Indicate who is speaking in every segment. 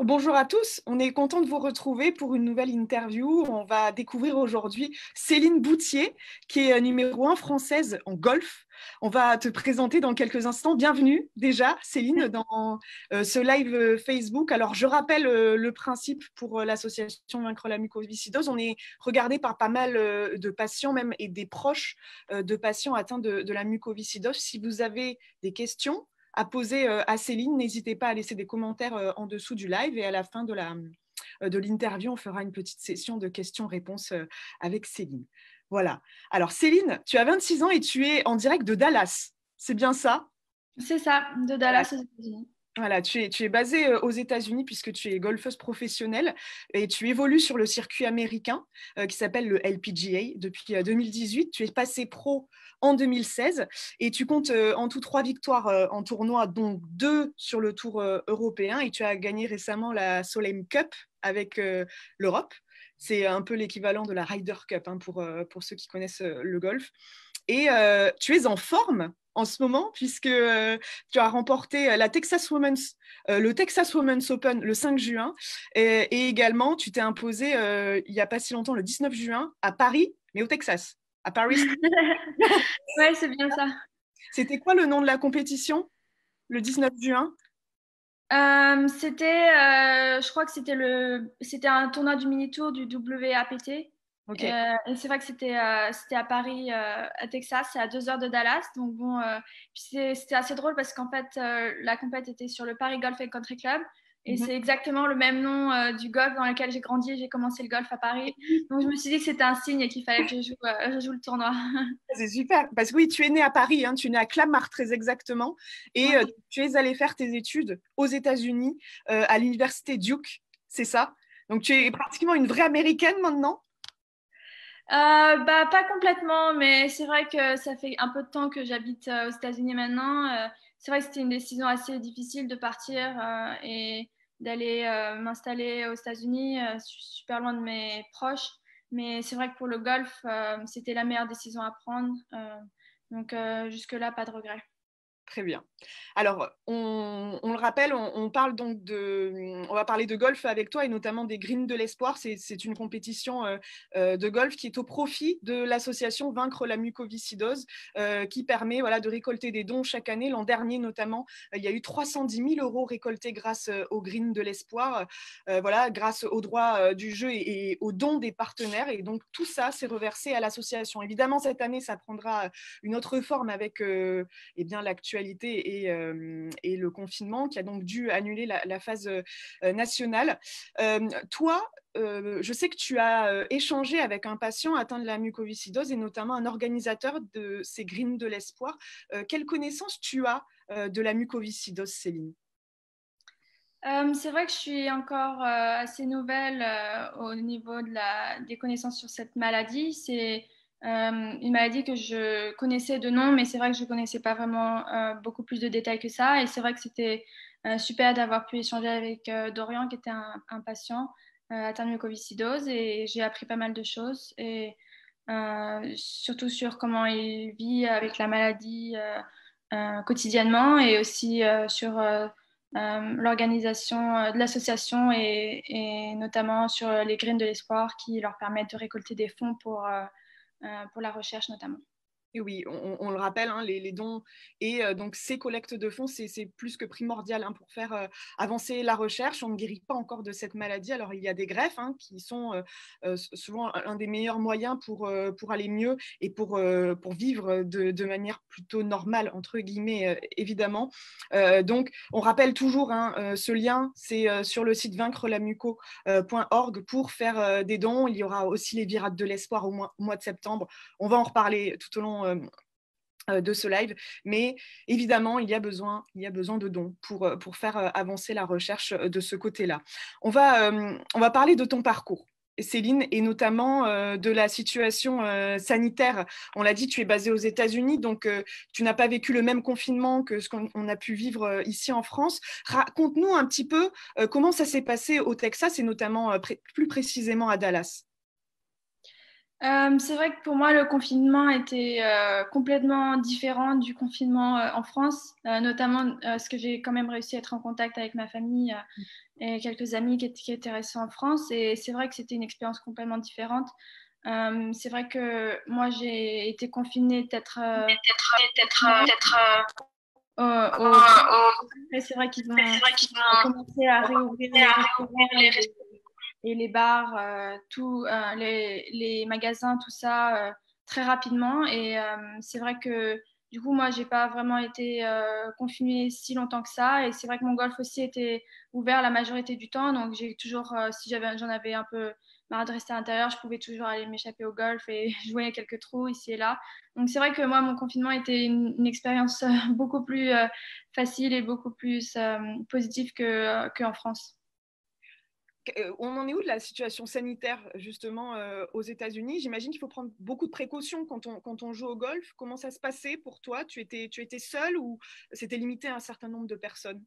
Speaker 1: Bonjour à tous. On est content de vous retrouver pour une nouvelle interview. On va découvrir aujourd'hui Céline Boutier, qui est numéro 1 française en golf. On va te présenter dans quelques instants. Bienvenue déjà, Céline, dans ce live Facebook. Alors, je rappelle le principe pour l'association Vaincre la mucoviscidose. On est regardé par pas mal de patients même et des proches de patients atteints de la mucoviscidose. Si vous avez des questions à poser à Céline, n'hésitez pas à laisser des commentaires en dessous du live et à la fin de l'interview, on fera une petite session de questions-réponses avec Céline. Voilà. Alors Céline, tu as 26 ans et tu es en direct de Dallas. C'est bien ça?
Speaker 2: C'est ça, de Dallas aux États-Unis.
Speaker 1: Voilà, tu es basée aux États-Unis puisque tu es golfeuse professionnelle et tu évolues sur le circuit américain qui s'appelle le LPGA depuis 2018. Tu es passée pro en 2016 et tu comptes en tout 3 victoires en tournoi, dont 2 sur le tour européen, et tu as gagné récemment la Solheim Cup avec l'Europe. C'est un peu l'équivalent de la Ryder Cup pour ceux qui connaissent le golf. Et tu es en forme en ce moment, puisque tu as remporté le Texas Women's Open le 5 juin, et également tu t'es imposé il n'y a pas si longtemps, le 19 juin, à Paris, mais au Texas, à Paris.
Speaker 2: Ouais, c'est bien ça.
Speaker 1: C'était quoi le nom de la compétition, le 19 juin?
Speaker 2: Je crois que c'était un tournoi du mini-tour du WAPT.
Speaker 1: Ok.
Speaker 2: Et c'est vrai que c'était à Paris, à Texas, c'est à 2 heures de Dallas. Donc bon, puis c'était assez drôle parce qu'en fait, la compète était sur le Paris Golf and Country Club. Et
Speaker 1: Mhm.
Speaker 2: c'est exactement le même nom du golf dans lequel j'ai grandi et j'ai commencé le golf à Paris. Donc je me suis dit que c'était un signe et qu'il fallait que je joue le tournoi.
Speaker 1: C'est super, parce que oui, tu es né à Paris, hein, tu es né à Clamart très exactement, et
Speaker 2: Ouais.
Speaker 1: tu es allé faire tes études aux États-Unis, à l'université Duke, c'est ça? Donc tu es pratiquement une vraie américaine maintenant?
Speaker 2: Pas complètement, mais c'est vrai que ça fait un peu de temps que j'habite aux États-Unis maintenant. C'est vrai que c'était une décision assez difficile de partir et d'aller m'installer aux États-Unis, super loin de mes proches. Mais c'est vrai que pour le golf, c'était la meilleure décision à prendre. Donc jusque-là, pas de regret.
Speaker 1: Très bien. Alors, on le rappelle, on va parler de golf avec toi et notamment des Greens de l'Espoir. C'est une compétition de golf qui est au profit de l'association Vaincre la mucoviscidose, qui permet voilà, de récolter des dons chaque année. L'an dernier, notamment, il y a eu 310 000 euros récoltés grâce aux Greens de l'Espoir, voilà, grâce aux droits du jeu et aux dons des partenaires. Et donc, tout ça, c'est reversé à l'association. Évidemment, cette année, ça prendra une autre forme avec eh bien, l'actualité et le confinement qui a donc dû annuler la phase nationale. Toi, je sais que tu as échangé avec un patient atteint de la mucoviscidose et notamment un organisateur de ces Greens de l'Espoir. Quelle connaissance tu as de la mucoviscidose, Céline?
Speaker 2: C'est vrai que je suis encore assez nouvelle au niveau des connaissances sur cette maladie. C'est une maladie que je connaissais de nom, mais c'est vrai que je ne connaissais pas vraiment beaucoup plus de détails que ça. Et c'est vrai que c'était super d'avoir pu échanger avec Dorian, qui était un patient atteint de mucoviscidose, et j'ai appris pas mal de choses, et surtout sur comment il vit avec la maladie quotidiennement, et aussi sur l'organisation de l'association, et notamment sur les graines de l'espoir qui leur permettent de récolter des fonds pour la recherche notamment.
Speaker 1: Et oui, on le rappelle, hein, les dons et donc ces collectes de fonds, c'est plus que primordial hein, pour faire avancer la recherche. On ne guérit pas encore de cette maladie. Alors, il y a des greffes hein, qui sont souvent un des meilleurs moyens pour aller mieux et pour vivre de manière plutôt normale, entre guillemets, évidemment. Donc, on rappelle toujours hein, ce lien, c'est sur le site vaincrelamuco.org pour faire des dons. Il y aura aussi les virades de l'espoir au mois de septembre. On va en reparler tout au long de ce live, mais évidemment, il y a besoin de dons pour faire avancer la recherche de ce côté-là. On va parler de ton parcours, Céline, et notamment de la situation sanitaire. On l'a dit, tu es basée aux États-Unis, donc tu n'as pas vécu le même confinement que ce qu'on a pu vivre ici en France. Raconte-nous un petit peu comment ça s'est passé au Texas et notamment plus précisément à Dallas.
Speaker 2: C'est vrai que pour moi, le confinement était complètement différent du confinement en France, notamment parce que j'ai quand même réussi à être en contact avec ma famille et quelques amis qui étaient restés en France. Et c'est vrai que c'était une expérience complètement différente. C'est vrai que moi, j'ai été confinée peut-être au après, c'est vrai qu'ils ont commencé à réouvrir les restaurants et les bars, les magasins, tout ça, très rapidement. Et c'est vrai que du coup, moi, j'ai pas vraiment été confinée si longtemps que ça. Et c'est vrai que mon golf aussi était ouvert la majorité du temps. Donc, j'ai toujours, si j'en avais un peu marre de rester à l'intérieur, je pouvais toujours aller m'échapper au golf et jouer à quelques trous ici et là. Donc, c'est vrai que moi, mon confinement était une expérience beaucoup plus facile et beaucoup plus positive qu'en France.
Speaker 1: On en est où de la situation sanitaire justement aux États-Unis? J'imagine qu'il faut prendre beaucoup de précautions quand on joue au golf. Comment ça se passait pour toi? Tu étais seule ou c'était limité à un certain nombre de personnes?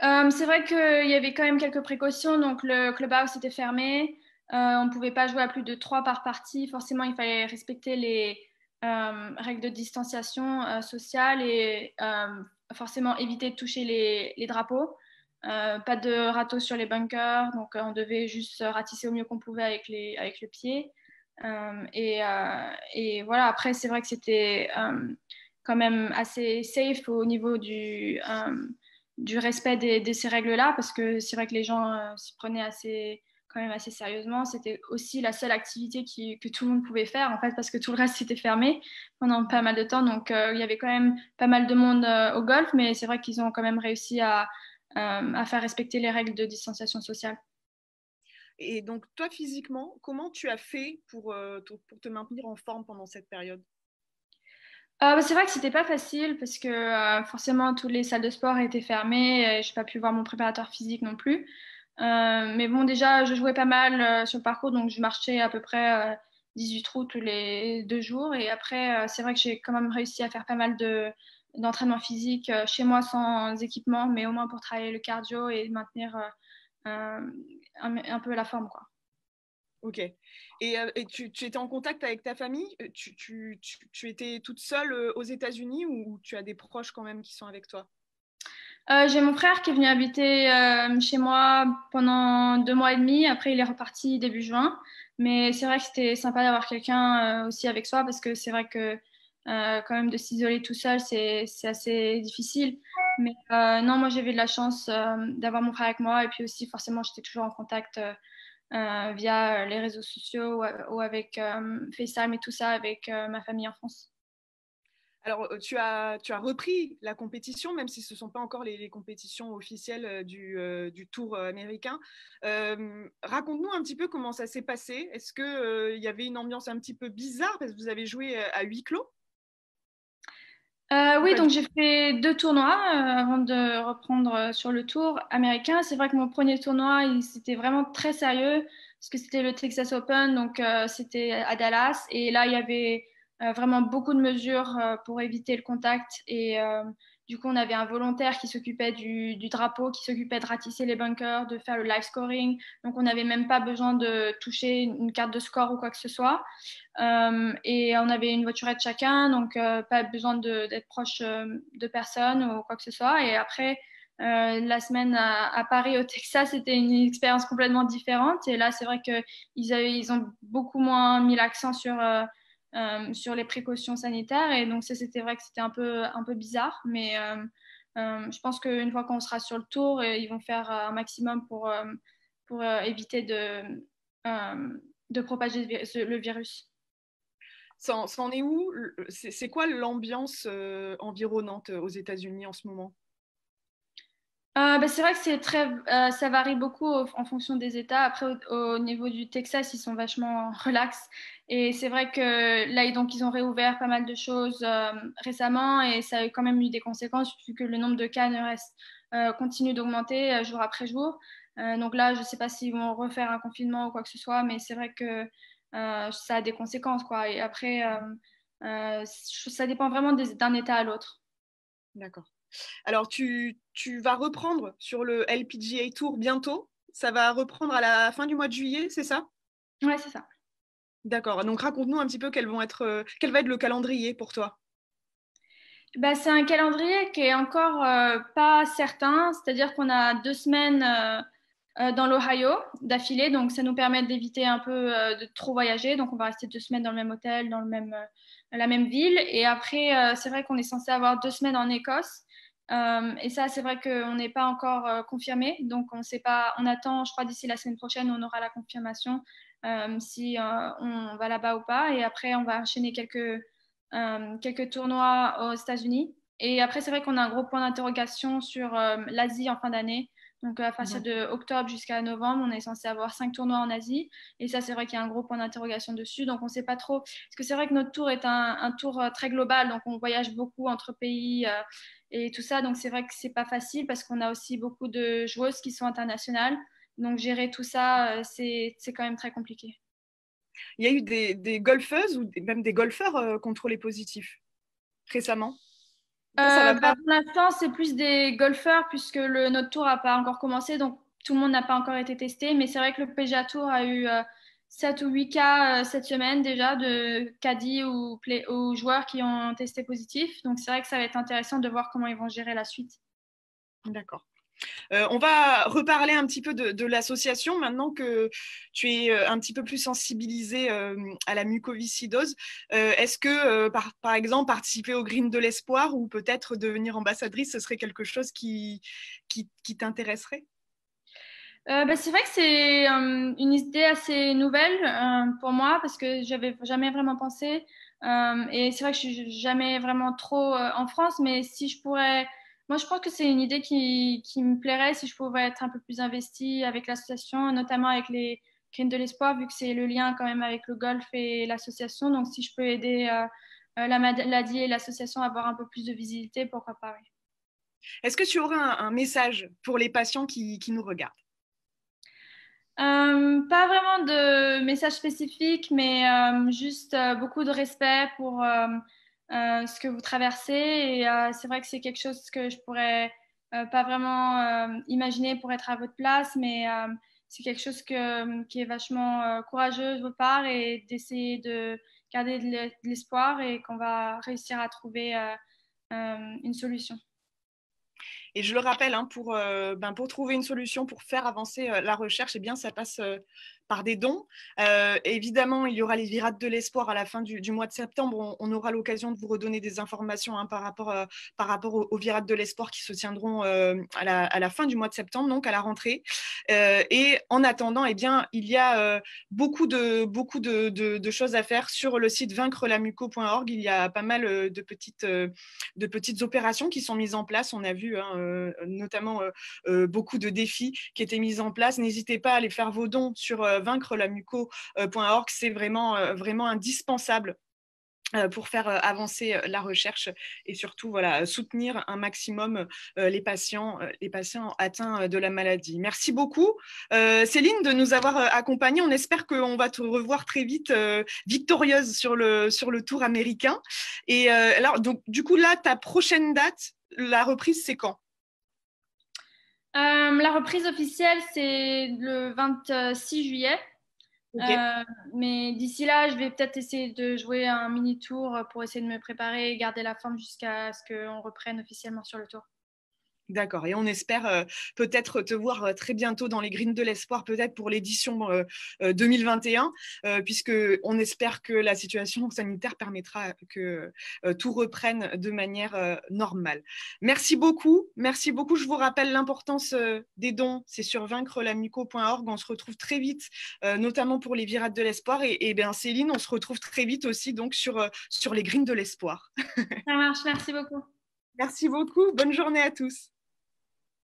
Speaker 2: C'est vrai qu'il y avait quand même quelques précautions. Donc, le clubhouse était fermé. On ne pouvait pas jouer à plus de trois par partie. Forcément, il fallait respecter les règles de distanciation sociale et forcément éviter de toucher les drapeaux. Pas de râteau sur les bunkers. Donc, on devait juste ratisser au mieux qu'on pouvait avec le pied. Et voilà, après, c'est vrai que c'était quand même assez safe au niveau du respect de ces règles-là, parce que c'est vrai que les gens s'y prenaient quand même assez sérieusement. C'était aussi la seule activité que tout le monde pouvait faire, en fait, parce que tout le reste était fermé pendant pas mal de temps. Donc, il y avait quand même pas mal de monde au golf, mais c'est vrai qu'ils ont quand même réussi à faire respecter les règles de distanciation sociale.
Speaker 1: Et donc, toi, physiquement, comment tu as fait pour te maintenir en forme pendant cette période?
Speaker 2: Bah, c'est vrai que c'était pas facile parce que forcément toutes les salles de sport étaient fermées et j'ai pas pu voir mon préparateur physique non plus. Mais bon, déjà, je jouais pas mal sur le parcours, donc je marchais à peu près 18 trous tous les 2 jours. Et après, c'est vrai que j'ai quand même réussi à faire pas mal d'entraînement physique chez moi sans équipement, mais au moins pour travailler le cardio et maintenir un peu la forme, quoi.
Speaker 1: Ok. Et tu étais en contact avec ta famille? Tu étais toute seule aux États-Unis ou tu as des proches quand même qui sont avec toi?
Speaker 2: J'ai mon frère qui est venu habiter chez moi pendant 2 mois et demi. Après, il est reparti début juin. Mais c'est vrai que c'était sympa d'avoir quelqu'un aussi avec soi parce que c'est vrai que quand même de s'isoler tout seul, c'est assez difficile. Mais non, moi j'avais de la chance d'avoir mon frère avec moi. Et puis aussi, forcément, j'étais toujours en contact via les réseaux sociaux ou avec FaceTime et tout ça avec ma famille en France.
Speaker 1: Alors, tu as repris la compétition, même si ce ne sont pas encore les compétitions officielles du Tour américain. Raconte-nous un petit peu comment ça s'est passé. Est-ce qu'il y avait une ambiance un petit peu bizarre parce que vous avez joué à huis clos ou
Speaker 2: Oui,
Speaker 1: pas du
Speaker 2: donc
Speaker 1: tout?
Speaker 2: j'ai fait 2 tournois avant de reprendre sur le tour américain. C'est vrai que mon premier tournoi, c'était vraiment très sérieux parce que c'était le Texas Open, donc c'était à Dallas. Et là, il y avait vraiment beaucoup de mesures pour éviter le contact. Et du coup, on avait un volontaire qui s'occupait du drapeau, qui s'occupait de ratisser les bunkers, de faire le live scoring. Donc, on n'avait même pas besoin de toucher une carte de score ou quoi que ce soit. Et on avait une voiturette chacun, donc pas besoin d'être proche de personne ou quoi que ce soit. Et après, la semaine à Paris, au Texas, c'était une expérience complètement différente. Et là, c'est vrai qu'ils ont beaucoup moins mis l'accent sur les précautions sanitaires. Et donc, ça, c'était vrai que c'était un peu bizarre. Mais je pense qu'une fois qu'on sera sur le tour, ils vont faire un maximum pour éviter de propager le virus.
Speaker 1: Ça en est où? C'est quoi l'ambiance environnante aux États-Unis en ce moment?
Speaker 2: Bah, c'est vrai que ça varie beaucoup en fonction des États. Après, au niveau du Texas, ils sont vachement relax. Et c'est vrai que là, donc, ils ont réouvert pas mal de choses récemment et ça a quand même eu des conséquences vu que le nombre de cas continue d'augmenter jour après jour. Donc là, je ne sais pas s'ils vont refaire un confinement ou quoi que ce soit, mais c'est vrai que ça a des conséquences, quoi. Et après, ça dépend vraiment d'un État à l'autre.
Speaker 1: D'accord. Alors, tu vas reprendre sur le LPGA Tour bientôt. Ça va reprendre à la fin du mois de juillet, c'est ça?
Speaker 2: Ouais, c'est ça.
Speaker 1: D'accord. Donc, raconte-nous un petit peu quel va être le calendrier pour toi.
Speaker 2: Bah, c'est un calendrier qui est encore pas certain, c'est-à-dire qu'on a 2 semaines dans l'Ohio d'affilée, donc ça nous permet d'éviter un peu de trop voyager. Donc on va rester 2 semaines dans le même hôtel, dans la même ville. Et après, c'est vrai qu'on est censé avoir 2 semaines en Écosse. Et ça, c'est vrai qu'on n'est pas encore confirmé. Donc on sait pas, on attend, je crois, d'ici la semaine prochaine, on aura la confirmation si on va là-bas ou pas. Et après, on va enchaîner quelques tournois aux États-Unis. Et après, c'est vrai qu'on a un gros point d'interrogation sur l'Asie en fin d'année. Donc, à partir de octobre jusqu'à novembre, on est censé avoir 5 tournois en Asie. Et ça, c'est vrai qu'il y a un gros point d'interrogation dessus. Donc, on ne sait pas trop. Parce que c'est vrai que notre tour est un tour très global. Donc, on voyage beaucoup entre pays et tout ça. Donc, c'est vrai que ce n'est pas facile parce qu'on a aussi beaucoup de joueuses qui sont internationales. Donc, gérer tout ça, c'est quand même très compliqué.
Speaker 1: Il y a eu des golfeuses ou même des golfeurs contrôlés positifs récemment. Ça va
Speaker 2: Bah,
Speaker 1: pas.
Speaker 2: pour l'instant, c'est plus des golfeurs puisque notre tour n'a pas encore commencé, donc tout le monde n'a pas encore été testé. Mais c'est vrai que le PGA Tour a eu 7 ou 8 cas cette semaine déjà de caddies ou joueurs qui ont testé positif. Donc c'est vrai que ça va être intéressant de voir comment ils vont gérer la suite.
Speaker 1: D'accord. On va reparler un petit peu de l'association maintenant que tu es un petit peu plus sensibilisée à la mucoviscidose. Est-ce que, par exemple, participer au Green de l'Espoir ou peut-être devenir ambassadrice, ce serait quelque chose qui t'intéresserait?
Speaker 2: Bah, c'est vrai que c'est une idée assez nouvelle pour moi parce que j'avais jamais vraiment pensé. Et c'est vrai que je suis jamais vraiment trop en France, mais si je pourrais, moi je pense que c'est une idée qui me plairait si je pouvais être un peu plus investie avec l'association, notamment avec les Graines de l'Espoir, vu que c'est le lien quand même avec le golf et l'association. Donc si je peux aider la maladie et l'association à avoir un peu plus de visibilité, pourquoi pas, oui.
Speaker 1: Est-ce que tu aurais un message pour les patients qui nous regardent?
Speaker 2: Pas vraiment de message spécifique, mais juste beaucoup de respect pour ce que vous traversez. Et c'est vrai que c'est quelque chose que je pourrais pas vraiment imaginer pour être à votre place, mais c'est quelque chose qui est vachement courageux de votre part et d'essayer de garder de l'espoir et qu'on va réussir à trouver une solution.
Speaker 1: Et je le rappelle, hein, pour trouver une solution, pour faire avancer la recherche, eh bien, ça passe par des dons. Évidemment, il y aura les virades de l'espoir à la fin du mois de septembre. On aura l'occasion de vous redonner des informations hein, par rapport aux virades de l'espoir qui se tiendront à la fin du mois de septembre, donc à la rentrée. Et en attendant, eh bien, il y a beaucoup de choses à faire sur le site vaincrelamuco.org. Il y a pas mal de petites opérations qui sont mises en place. On a vu hein, notamment beaucoup de défis qui étaient mis en place. N'hésitez pas à aller faire vos dons sur vaincrelamuco.org. C'est vraiment indispensable pour faire avancer la recherche et surtout voilà, soutenir un maximum les patients atteints de la maladie. Merci beaucoup, Céline, de nous avoir accompagnés. On espère qu'on va te revoir très vite victorieuse sur le tour américain. Et alors, donc, du coup, là, ta prochaine date, la reprise, c'est quand?
Speaker 2: La reprise officielle, c'est le 26 juillet.
Speaker 1: Ok.
Speaker 2: Euh, mais d'ici là, je vais peut-être essayer de jouer un mini tour pour essayer de me préparer et garder la forme jusqu'à ce qu'on reprenne officiellement sur le tour.
Speaker 1: D'accord. Et on espère peut-être te voir très bientôt dans les Greens de l'Espoir, peut-être pour l'édition 2021, puisque on espère que la situation sanitaire permettra que tout reprenne de manière normale. Merci beaucoup. Merci beaucoup. Je vous rappelle l'importance des dons. C'est sur vaincrelamuco.org. On se retrouve très vite, notamment pour les virades de l'Espoir. Et bien, Céline, on se retrouve très vite aussi donc sur les Greens de l'Espoir.
Speaker 2: Ça marche, merci beaucoup.
Speaker 1: Merci beaucoup. Bonne journée à tous.